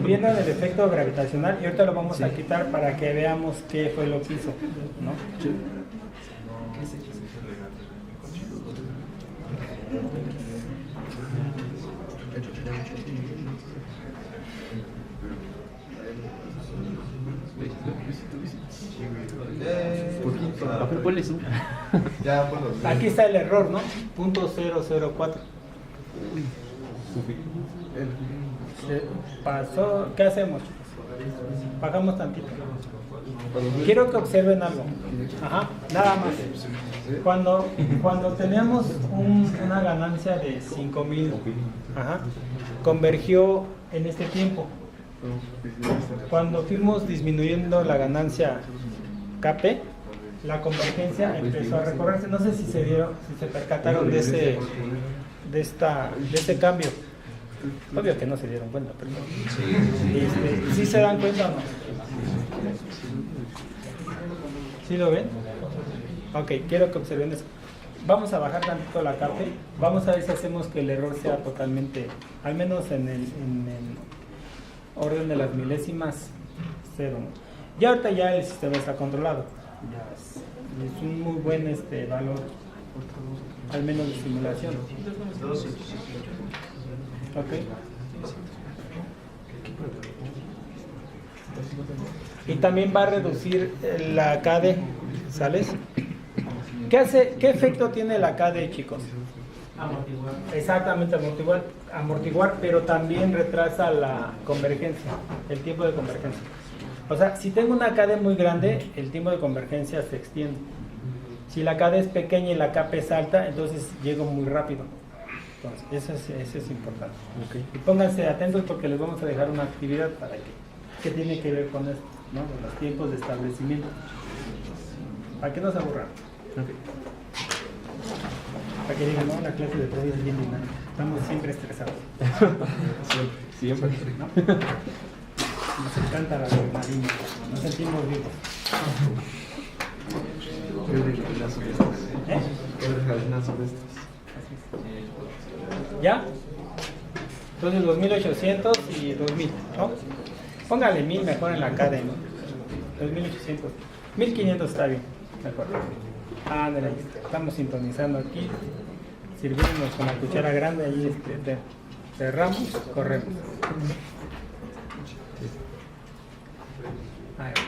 ¿Vieron el efecto gravitacional? Y ahorita lo vamos a quitar para que veamos qué fue lo que hizo, ¿no? A ver, ponle zoom. Ya, bueno. Aquí está el error, ¿no? .004. Se pasó. ¿Qué hacemos, chicos? Bajamos tantito. Quiero que observen algo. Ajá, nada más. Cuando teníamos una ganancia de 5.000, ajá, convergió en este tiempo. Cuando fuimos disminuyendo la ganancia KP, la convergencia empezó a recorrerse. No sé si se percataron de este cambio. Obvio que no se dieron cuenta, pero ¿sí se dan cuenta o no? ¿Sí lo ven? Ok, quiero que observen eso. Vamos a bajar tantito la KP. Vamos a ver si hacemos que el error sea totalmente, al menos en el orden de las milésimas, 0. Y ahorita ya el sistema está controlado. Es un muy buen valor, al menos de simulación. Ok. Y también va a reducir la KD, ¿sales? ¿Qué efecto tiene la KD, chicos? Amortiguar. Exactamente, amortiguar, pero también retrasa la convergencia, el tiempo de convergencia. O sea, si tengo una KD muy grande, el tiempo de convergencia se extiende. Si la KD es pequeña y la KP es alta, entonces llego muy rápido. Entonces, eso es importante. Okay. Y pónganse atentos porque les vamos a dejar una actividad para que tiene que ver con esto, ¿no? Con los tiempos de establecimiento. Para que no se aburran. Okay. Para que digan, no, la clase de todo es bien dinámica. Estamos siempre estresados. Siempre. ¿No? Nos encanta la adrenalina. Nos sentimos vivos. ¿Eh? ¿Ya? Entonces 2800 y 2000, ¿no? Póngale 1000 mejor en la KD, ¿no? 2800. 1500 está bien, mejor. Ándale, ahí está. Estamos sintonizando aquí. Sirviéndonos con la cuchara grande, ahí cerramos, corremos. Ahí va.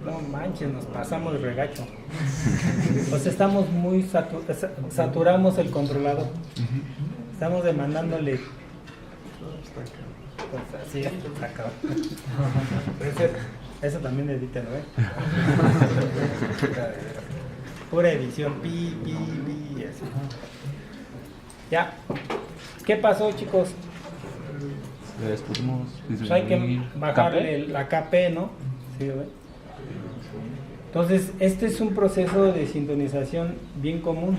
No manches, nos pasamos el regacho. Pues estamos muy saturamos el controlador. Estamos demandándole. Pues así, acá. Eso también edítelo, ¿eh? Pura edición, pi, así. Ya. ¿Qué pasó, chicos? Le pusimos. Pues hay que bajarle la KP, ¿no? Sí, ¿ve? Entonces, este es un proceso de sintonización bien común.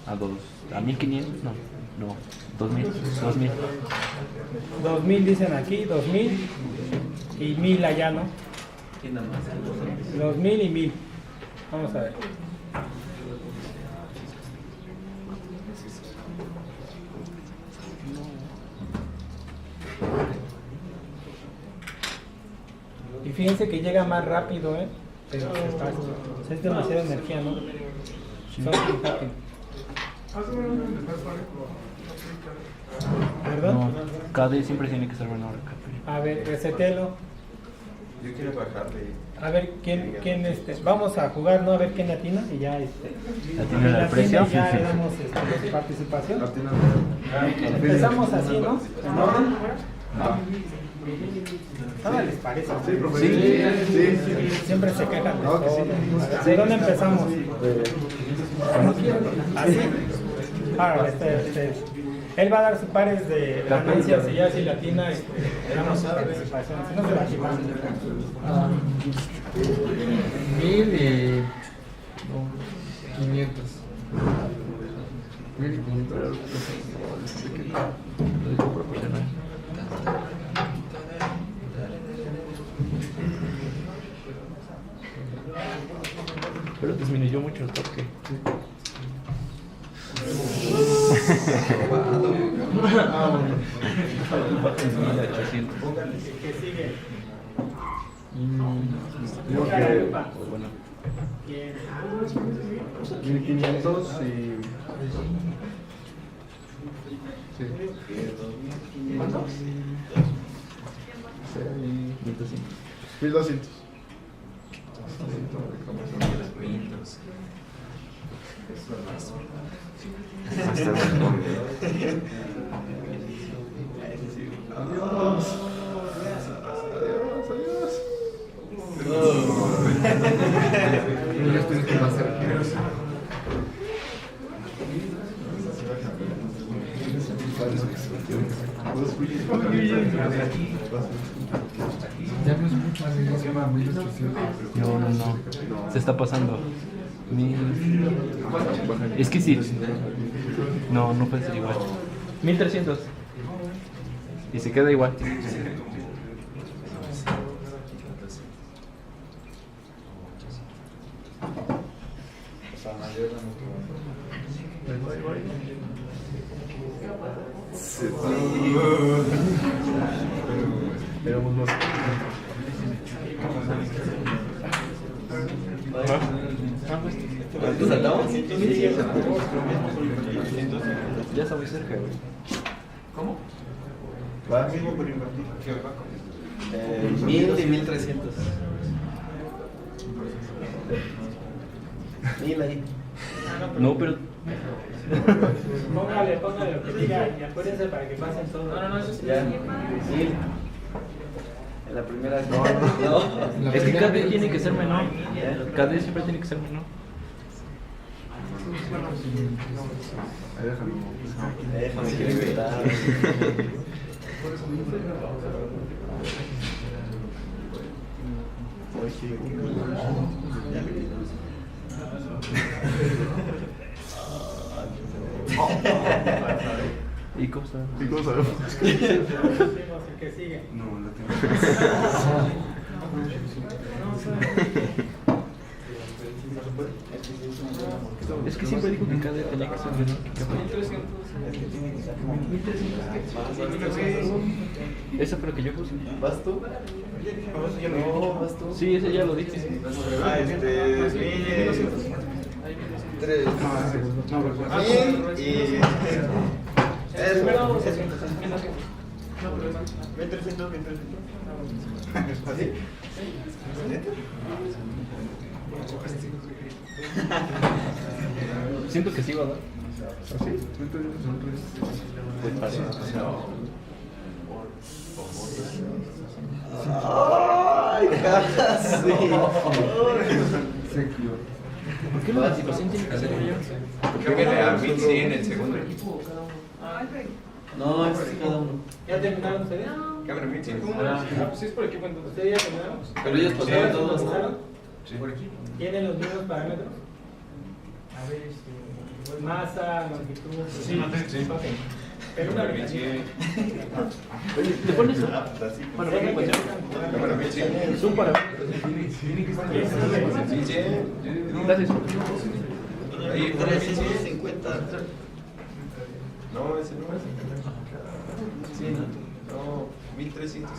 ¿A 1500? No, 2000. 2000 dicen aquí, 2000 y 1000 allá, ¿no? 2000 y 1000. Vamos a ver. Y fíjense que llega más rápido, ¿eh? Pero es demasiada energía, ¿no? ¿Perdón? No, KD siempre tiene que ser menor a KP. A ver, resetelo. Yo quiero bajarle. A ver, ¿quién vamos a jugar, ¿no? A ver quién atina y ya ¿Atina el precio? Ya le damos participación. Empezamos así, ¿no? ¿En orden? Nada les parece. Sí. Siempre se quejan de No, que todo. sí. ¿De dónde empezamos? Así. Ahora, Él va a dar sus pares de ganancias y ya si latina, le damos su participación. Si no, se la llevamos. 1500. 1500. Lo dijo proporcional. Pero disminuyó mucho el toque. ¿Qué sigue? Digo Ponga la que lupa. Bueno, Bien. 1500 y. Sí. ¿Cuánto? 1200. Ya estuviste más cerca. Ya no es mucho, se llama 1800. no. Se está pasando. Es que sí. No puede ser igual. 1300. Y se queda igual. Éramos más. ¿Cuántos saltamos? Ya está muy cerca, güey. ¿Cómo? Va mismo por invertir. 1000 y 1300. 1000 ahí. No, pero Póngale lo que diga y acuérdense para que pasen todos. No, eso sí. Ya. 1000. En la primera. No. es que KD tiene que ser menor. KD siempre tiene que ser menor. Ahí déjalo. Déjame que le gritar. ¿Y cómo está? ¿Y cómo sabemos? El que sigue. No, no tengo. Es que siempre dijo que KD tenía que ser menor que KP. 1300. Esa fue lo que yo puse. ¿Vas tú? No, vas tú. Sí, ese ya lo dije. Ah, 1200. 3. No, Y. Eso. 1300, 1300. ¿Así? Siento que sí va a dar. ¿Así? Entonces son 3. ¿Por qué la participación tiene que ser mayor? Creo que le da 1100 el segundo equipo. No, es cada uno. ¿Ya terminaron ustedes? Cámara 1100. Pues sí es por equipo entonces. ¿Ustedes ya terminaron? Pero ellos pasaron ¿Ustedes todos. pasaron? Por equipo. ¿Tienen los mismos parámetros? A ver, masa, longitud. Sí. Pero una Cámara vez. 1100. ¿Te pones eso? Así. Para participación. Cámara 1100. Es un parámetro. Gracias. Ahí, cámara 1100. 350. No, ese no es. Sí, ¿no? No, 1300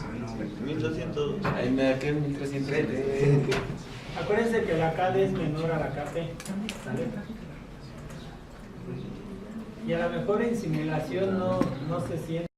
y 1200. Ahí me da que 1300. Acuérdense que la KD es menor a la KP. ¿Sale? Y a lo mejor en simulación no se siente.